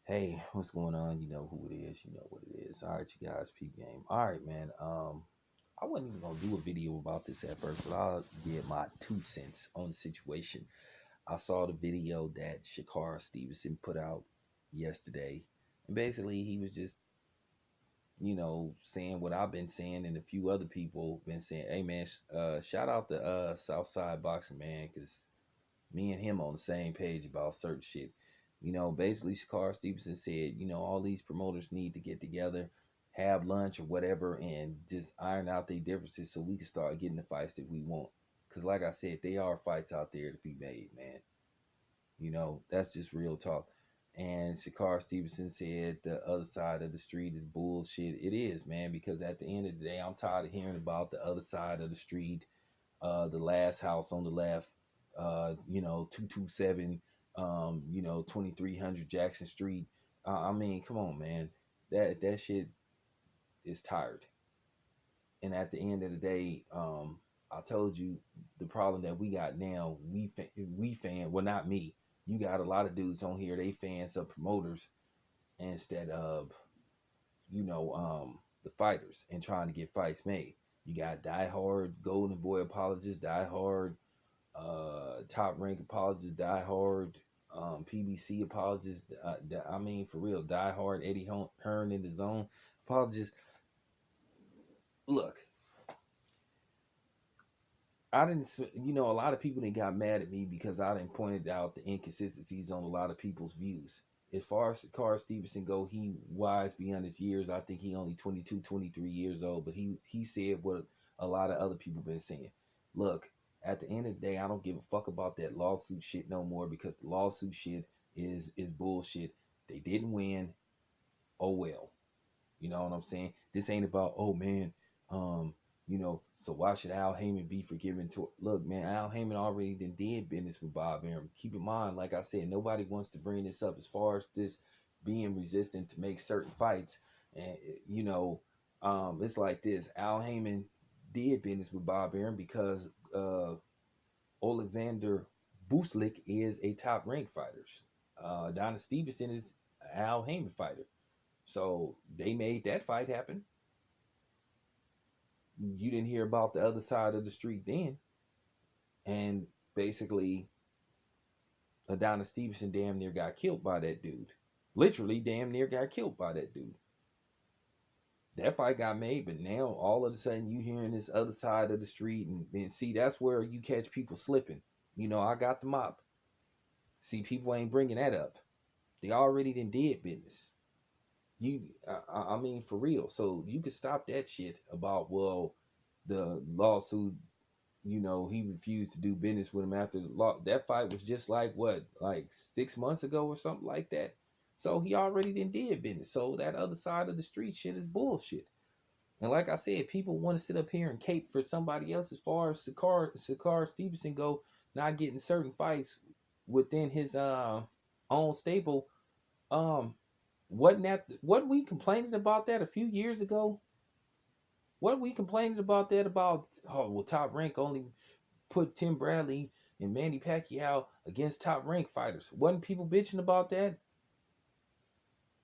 Hey, what's going on? You know who it is. You know what it is. All right, you guys, peep game. All right, man. I wasn't even gonna do a video about this at first, but I'll give my 2 cents on the situation. I saw the video that Shakur Stevenson put out yesterday, and basically he was just, saying what I've been saying, and a few other people been saying. Hey, man, shout out to Southside Boxing, man, because me and him on the same page about certain shit. Basically, Shakar Stevenson said, all these promoters need to get together, have lunch or whatever, and just iron out their differences so we can start getting the fights that we want. Because, like I said, there are fights out there to be made, man. That's just real talk. And Shakar Stevenson said the other side of the street is bullshit. It is, man, because at the end of the day, I'm tired of hearing about the other side of the street, the last house on the left, 227, 2300 Jackson Street. I mean, come on, man. That shit is tired. And at the end of the day, I told you the problem that we got now. Well, not me. You got a lot of dudes on here. They fans of promoters instead of the fighters and trying to get fights made. You got diehard Golden Boy apologists, diehard Top Rank apologists, diehard PBC apologists. I mean, for real, diehard Eddie Hearn in the zone apologists. Look, I didn't, a lot of people that got mad at me because I didn't pointed out the inconsistencies on a lot of people's views. As far as Carl Stevenson go, he wise beyond his years. I think he only 22, 23 years old, but he said what a lot of other people been saying. Look, at the end of the day, I don't give a fuck about that lawsuit shit no more because the lawsuit shit is bullshit. They didn't win. Oh well. You know what I'm saying? This ain't about, oh man, so why should Al Heyman be forgiven to look, man, Al Heyman already did business with Bob Arum. Keep in mind, like I said, nobody wants to bring this up as far as this being resistant to make certain fights. And it's like this. Al Heyman did business with Bob Arum because Alexander Buslik is a top ranked fighter. Donna Stevenson is an Al Heyman fighter. So they made that fight happen. You didn't hear about the other side of the street then. And basically, Adonis Stevenson damn near got killed by that dude. Literally, damn near got killed by that dude. That fight got made, but now all of a sudden you hearing this other side of the street, and then see that's where you catch people slipping. I got the mop. See, people ain't bringing that up. They already did business. I mean, for real. So you could stop that shit about, well, the lawsuit, he refused to do business with him after the law. That fight was just like what, like 6 months ago or something like that. So he already did business. So that other side of the street shit is bullshit. And like I said, people want to sit up here and cape for somebody else as far as Sakar Stevenson go, not getting certain fights within his own stable. Um, wasn't that what we complaining about that a few years ago? What we complaining about that about? Oh well, Top Rank only put Tim Bradley and Manny Pacquiao against top rank fighters. Wasn't people bitching about that?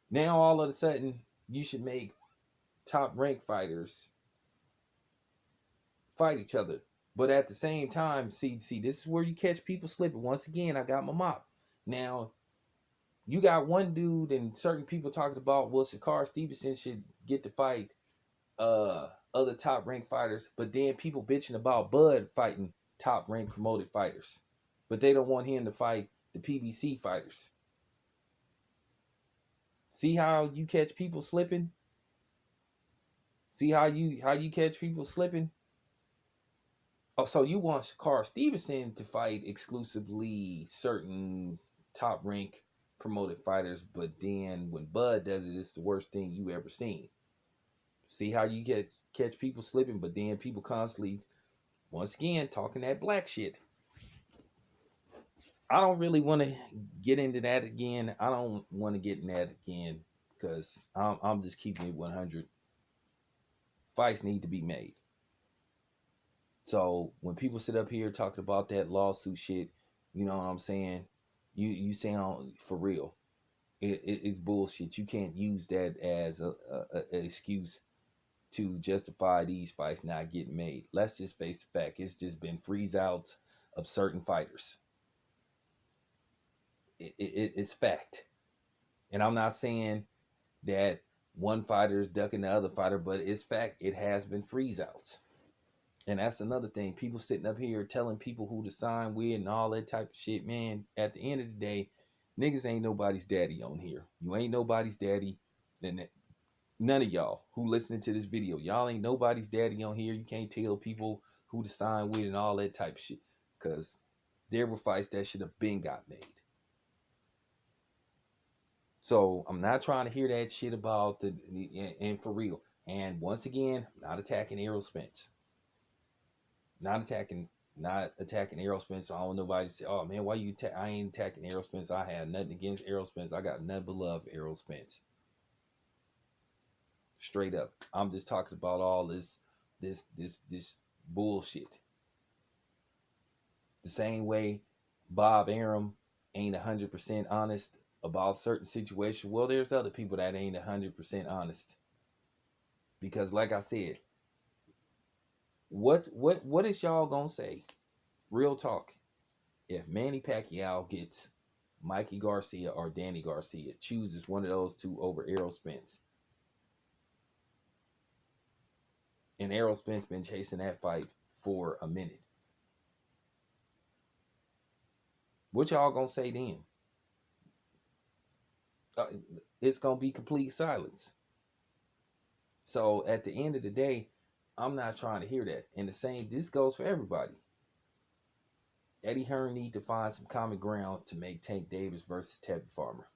Now all of a sudden you should make top rank fighters fight each other. But at the same time, see, this is where you catch people slipping. Once again, I got my mop. Now you got one dude and certain people talking about, well, Shakar Stevenson should get to fight other top ranked fighters, but then people bitching about Bud fighting top ranked promoted fighters. But they don't want him to fight the PBC fighters. See how you catch people slipping? See how you catch people slipping? Oh, so you want Shakar Stevenson to fight exclusively certain top rank promoted fighters, but then when Bud does it, it's the worst thing you ever seen. See how you catch people slipping, but then people constantly, once again, talking that black shit. I don't really want to get into that again. I don't want to get in that again because I'm just keeping it 100. Fights need to be made. So when people sit up here talking about that lawsuit shit, you know what I'm saying? You sound for real. It's bullshit. You can't use that as a excuse to justify these fights not getting made. Let's just face the fact. It's just been freeze outs of certain fighters. It's fact. And I'm not saying that one fighter is ducking the other fighter, but it's fact. It has been freeze outs. And that's another thing. People sitting up here telling people who to sign with and all that type of shit, man. At the end of the day, niggas ain't nobody's daddy on here. You ain't nobody's daddy. And none of y'all who listening to this video, y'all ain't nobody's daddy on here. You can't tell people who to sign with and all that type of shit. Because there were fights that should have been got made. So I'm not trying to hear that shit about and for real. And once again, I'm not attacking Errol Spence. Not attacking Errol Spence. So I don't want nobody to say, oh man, why you I ain't attacking Errol Spence. I have nothing against Errol Spence. I got nothing but love for Errol Spence. Straight up. I'm just talking about all this bullshit. The same way Bob Arum ain't 100% honest about certain situations. Well, there's other people that ain't 100% honest. Because like I said, what is y'all gonna say? Real talk. If Manny Pacquiao gets Mikey Garcia or Danny Garcia, chooses one of those two over Errol Spence, and Errol Spence been chasing that fight for a minute, what y'all gonna say then? It's gonna be complete silence. So at the end of the day, I'm not trying to hear that. And the same, this goes for everybody. Eddie Hearn need to find some common ground to make Tank Davis versus Tevin Farmer.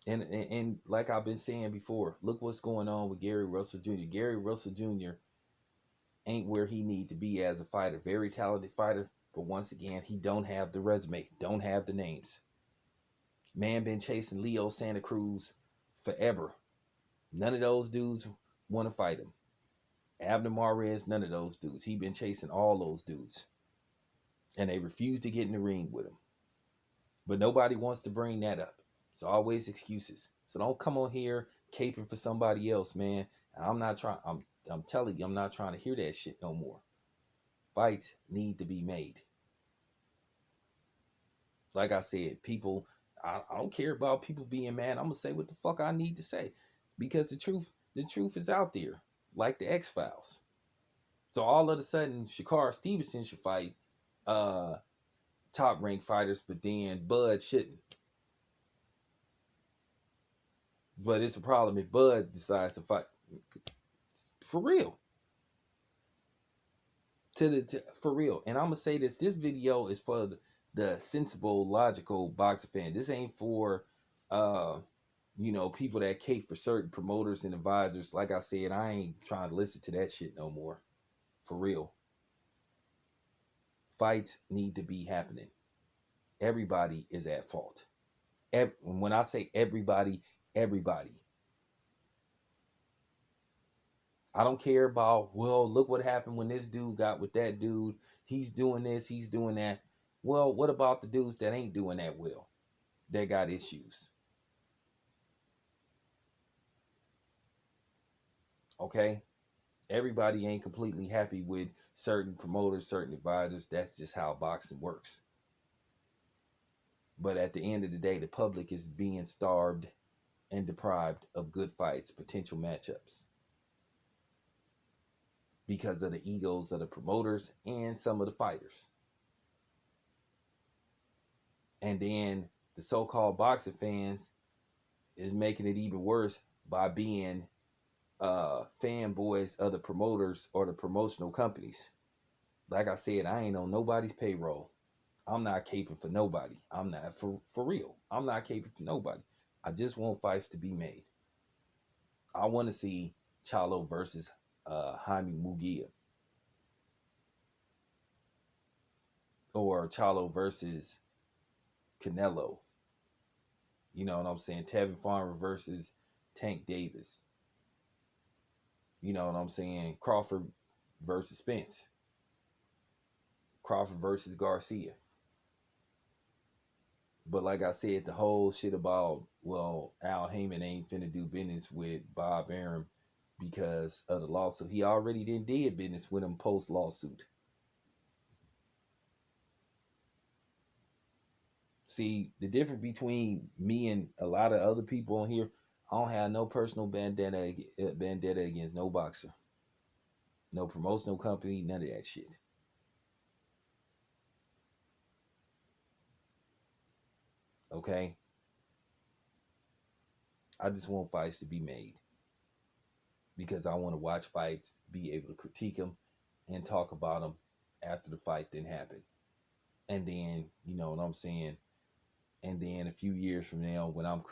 And like I've been saying before, look what's going on with Gary Russell Jr. Gary Russell Jr. ain't where he need to be as a fighter. Very talented fighter, but once again, he don't have the resume, don't have the names. Man been chasing Leo Santa Cruz forever. None of those dudes want to fight him. Abner Mares, none of those dudes. He been chasing all those dudes. And they refuse to get in the ring with him. But nobody wants to bring that up. It's always excuses. So don't come on here caping for somebody else, man. I'm not trying. I'm telling you, I'm not trying to hear that shit no more. Fights need to be made. Like I said, people, I don't care about people being mad. I'm gonna say what the fuck I need to say. Because the truth is out there. Like the X-Files. So all of a sudden, Shakur Stevenson should fight top ranked fighters, but then Bud shouldn't. But it's a problem if Bud decides to fight for real. For real. And I'm gonna say this video is for the sensible, logical boxer fan. This ain't for people that cape for certain promoters and advisors. Like I said, I ain't trying to listen to that shit no more. For real. Fights need to be happening. Everybody is at fault. When I say everybody, everybody. I don't care about, well, look what happened when this dude got with that dude. He's doing this, he's doing that. Well, what about the dudes that ain't doing that well? That got issues. Okay? Everybody ain't completely happy with certain promoters, certain advisors. That's just how boxing works. But at the end of the day, the public is being starved and deprived of good fights, potential matchups, because of the egos of the promoters and some of the fighters. And then the so-called boxing fans is making it even worse by being fanboys of the promoters or the promotional companies. Like I said, I ain't on nobody's payroll. I'm not caping for nobody. I'm not for real. I'm not caping for nobody. I just want fights to be made. I want to see Charlo versus Jaime Mugia, or Charlo versus Canelo. You know what I'm saying? Tevin Farmer versus Tank Davis. You know what I'm saying? Crawford versus Spence. Crawford versus Garcia. But like I said, the whole shit about, well, Al Heyman ain't finna do business with Bob Arum because of the lawsuit. He already did business with him post lawsuit. See, the difference between me and a lot of other people on here, I don't have no personal vendetta against no boxer, no promotional company, none of that shit. Okay, I just want fights to be made because I want to watch fights, be able to critique them, and talk about them after the fight then happened. And then, you know what I'm saying? And then a few years from now, when I'm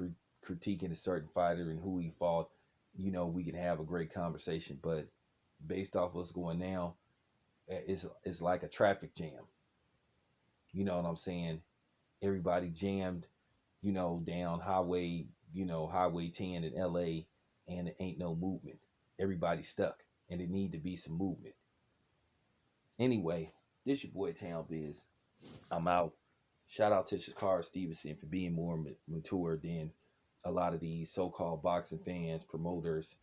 critiquing a certain fighter and who he fought, you know, we can have a great conversation. But based off what's going now, it's like a traffic jam. You know what I'm saying? Everybody jammed, you know, down Highway 10 in LA, and it ain't no movement. Everybody's stuck, and it need to be some movement. Anyway, this your boy Town Biz. I'm out. Shout out to Shakur Stevenson for being more mature than a lot of these so-called boxing fans, promoters,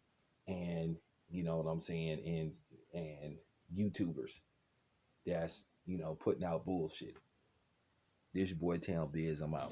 and you know what I'm saying, and YouTubers that's, you know, putting out bullshit. This your boy Town Biz. I'm out.